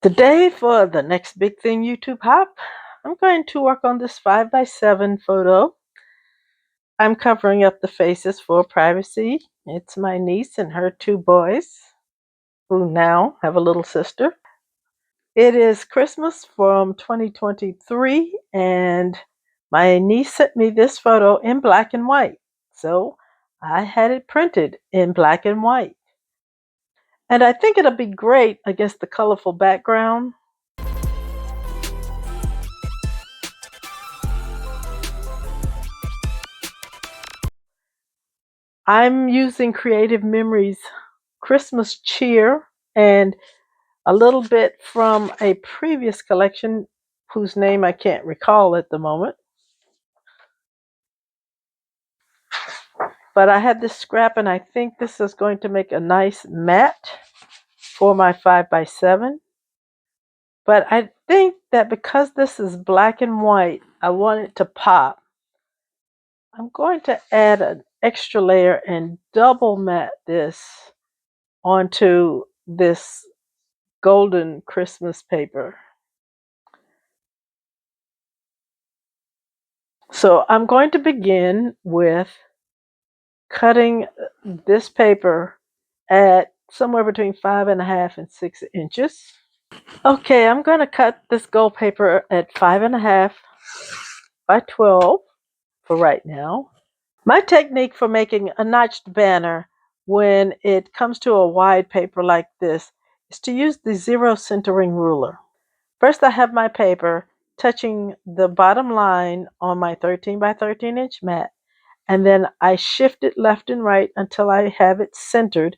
Today, for the next big thing YouTube hop, I'm going to work on this 5x7 photo. I'm covering up the faces for privacy. It's my niece and her two boys, who now have a little sister. It is Christmas from 2023, and my niece sent me this photo in black and white. So I had it printed in black and white. And I think it'll be great against the colorful background. I'm using Creative Memories Christmas Cheer and a little bit from a previous collection whose name I can't recall at the moment. But I had this scrap and I think this is going to make a nice mat for my 5x7. But I think that because this is black and white, I want it to pop. I'm going to add an extra layer and double mat this onto this golden Christmas paper. So I'm going to begin with cutting this paper at somewhere between 5.5 and 6 inches. Okay, I'm going to cut this gold paper at 5.5 by 12 for right now. My technique for making a notched banner when it comes to a wide paper like this is to use the zero centering ruler. First, I have my paper touching the bottom line on my 13 by 13 inch mat, and then I shift it left and right until I have it centered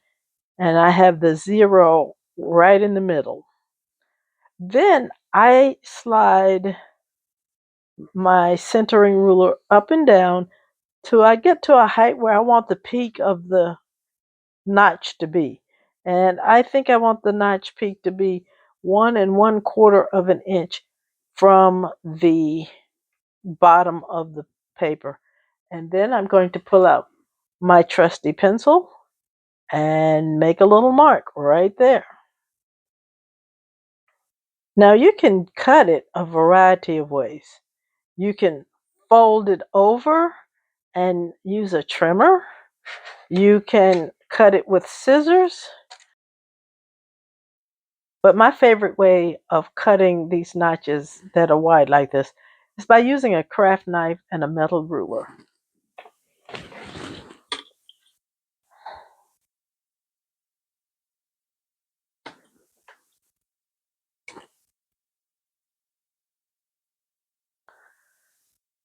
and I have the zero right in the middle. Then I slide my centering ruler up and down till I get to a height where I want the peak of the notch to be. And I think I want the notch peak to be 1 1/4 of an inch from the bottom of the paper. And then I'm going to pull out my trusty pencil and make a little mark right there. Now you can cut it a variety of ways. You can fold it over and use a trimmer. You can cut it with scissors. But my favorite way of cutting these notches that are wide like this is by using a craft knife and a metal ruler.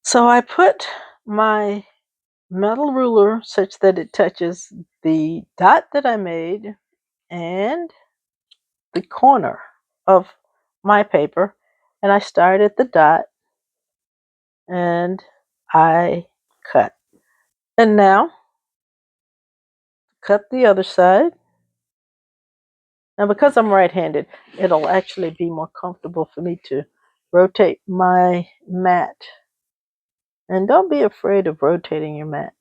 So I put my metal ruler such that it touches the dot that I made and the corner of my paper, and I start at the dot and I cut. And now cut the other side. Now because I'm right-handed, it'll actually be more comfortable for me to rotate my mat. And don't be afraid of rotating your mat.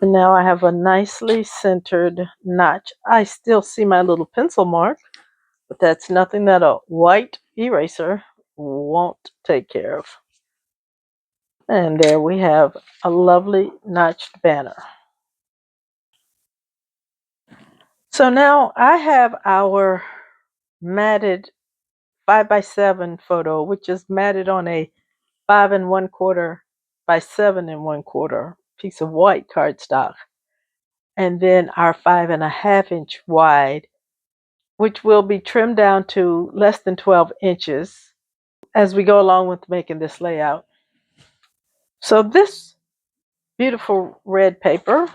And now I have a nicely centered notch. I still see my little pencil mark, but that's nothing that a white eraser won't take care of. And there we have a lovely notched banner. So now I have our matted 5x7 photo, which is matted on a 5 1/4 by 7 1/4 piece of white cardstock. And then our 5.5 inch wide, which will be trimmed down to less than 12 inches as we go along with making this layout. So this beautiful red paper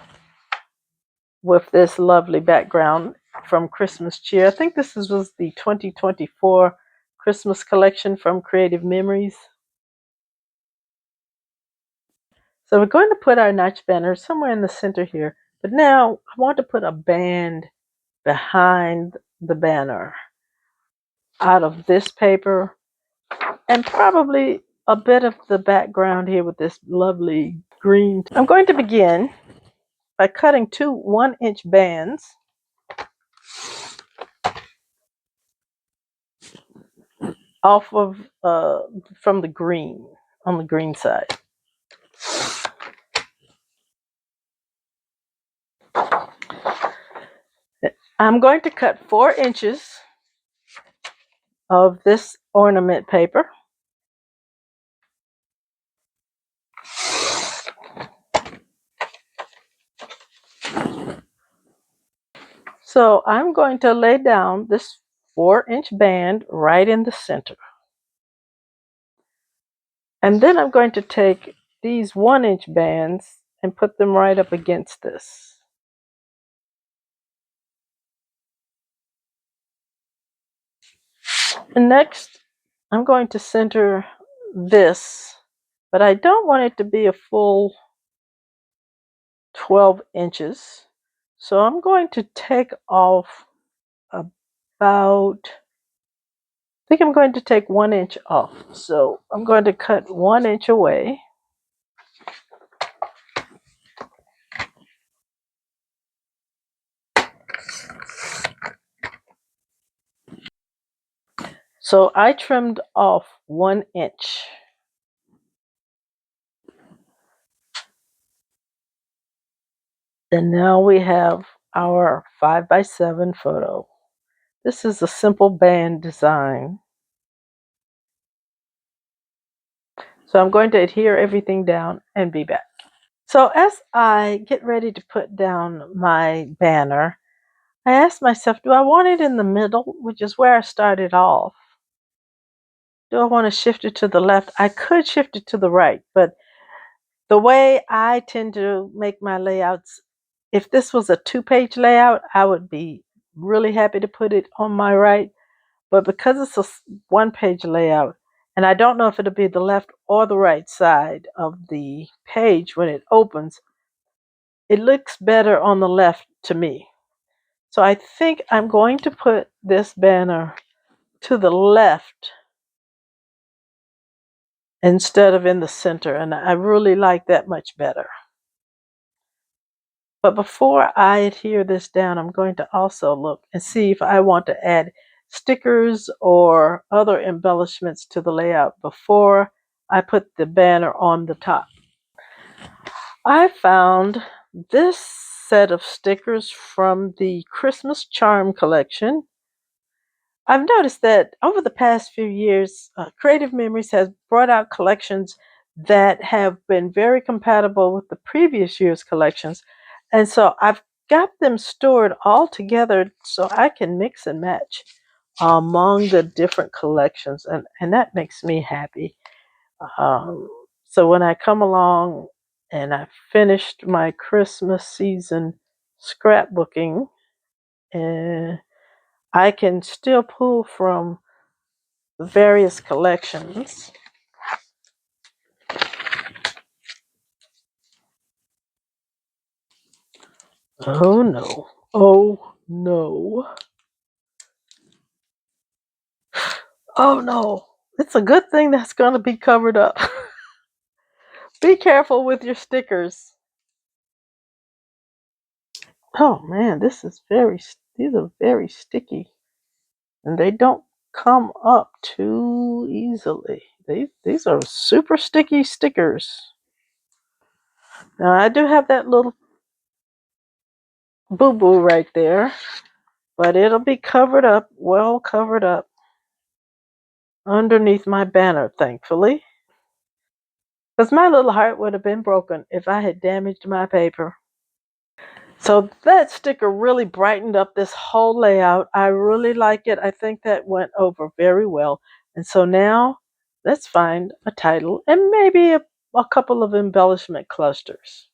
with this lovely background from Christmas Cheer. I think this was the 2024 Christmas collection from Creative Memories. So we're going to put our notch banner somewhere in the center here. But now I want to put a band behind the banner out of this paper and probably a bit of the background here with this lovely green. I'm going to begin by cutting two 1-inch bands off of from the green on the green side. I'm going to cut 4 inches of this ornament paper. So I'm going to lay down this 4-inch band right in the center. And then I'm going to take these 1-inch bands and put them right up against this. And next, I'm going to center this, but I don't want it to be a full 12 inches. So I'm going to take off about, I think I'm going to take 1 inch off. So I'm going to cut 1 inch away. So I trimmed off 1 inch. And now we have our 5x7 photo. This is a simple band design. So I'm going to adhere everything down and be back. So as I get ready to put down my banner, I asked myself, do I want it in the middle, which is where I started off? Do I want to shift it to the left? I could shift it to the right, but the way I tend to make my layouts, if this was a 2-page layout, I would be really happy to put it on my right. But because it's a 1-page layout, and I don't know if it'll be the left or the right side of the page when it opens, it looks better on the left to me. So I think I'm going to put this banner to the left instead of in the center, and I really like that much better. But before I adhere this down, I'm going to also look and see if I want to add stickers or other embellishments to the layout before I put the banner on the top. I found this set of stickers from the Christmas Charm collection. I've noticed that over the past few years, Creative Memories has brought out collections that have been very compatible with the previous year's collections. And so I've got them stored all together so I can mix and match among the different collections. And that makes me happy. Um, so when I come along and I finished my Christmas season scrapbooking, and I can still pull from various collections. Oh no. Oh no. Oh no. It's a good thing that's going to be covered up. Be careful with your stickers. Oh man, these are very sticky. And they don't come up too easily. These are super sticky stickers. Now I do have that little boo-boo right there, but it'll be covered up, well covered up underneath my banner, thankfully. Because my little heart would have been broken if I had damaged my paper. So that sticker really brightened up this whole layout. I really like it. I think that went over very well. And so now let's find a title and maybe a couple of embellishment clusters.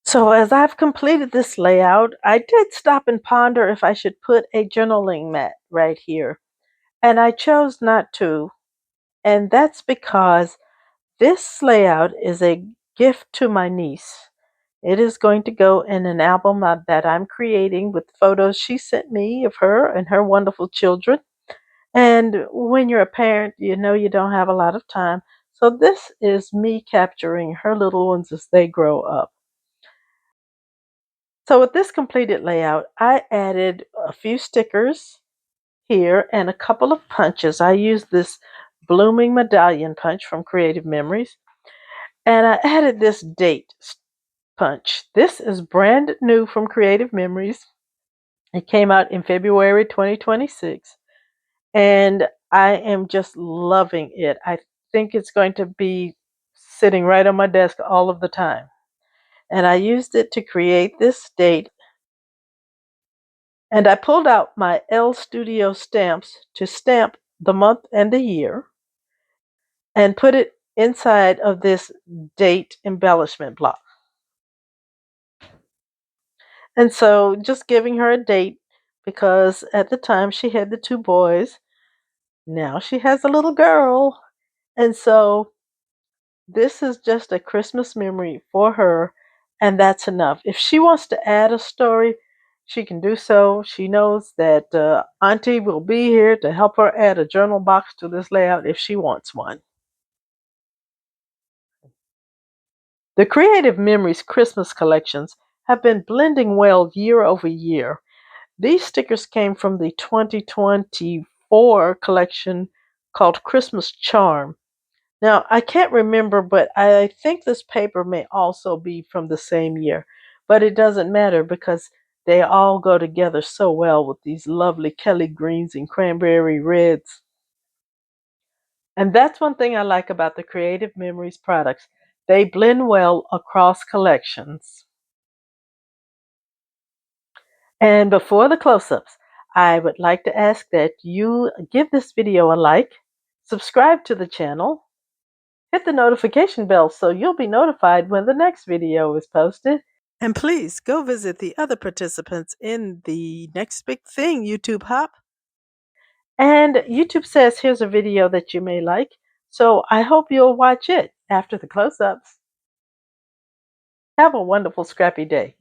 So as I've completed this layout, I did stop and ponder if I should put a journaling mat right here. And I chose not to. And that's because this layout is a gift to my niece. It is going to go in an album that I'm creating with photos she sent me of her and her wonderful children. And when you're a parent, you know you don't have a lot of time. So this is me capturing her little ones as they grow up. So with this completed layout, I added a few stickers here and a couple of punches. I used this blooming medallion punch from Creative Memories, and I added this date punch. This is brand new from Creative Memories. It came out in February 2026, and I am just loving it. I think it's going to be sitting right on my desk all of the time. And I used it to create this date, and I pulled out my L Studio stamps to stamp the month and the year and put it inside of this date embellishment block. And so just giving her a date because at the time she had the two boys. Now she has a little girl. And so this is just a Christmas memory for her, and that's enough. If she wants to add a story, she can do so. She knows that Auntie will be here to help her add a journal box to this layout if she wants one. The Creative Memories Christmas collections have been blending well year over year. These stickers came from the 2024 collection called Christmas Charm. Now, I can't remember, but I think this paper may also be from the same year. But it doesn't matter because they all go together so well with these lovely Kelly greens and cranberry reds. And that's one thing I like about the Creative Memories products. They blend well across collections. And before the close-ups, I would like to ask that you give this video a like, subscribe to the channel, hit the notification bell so you'll be notified when the next video is posted. And please go visit the other participants in the Next Big Thing YouTube Hop. And YouTube says here's a video that you may like, so I hope you'll watch it after the close-ups. Have a wonderful scrappy day.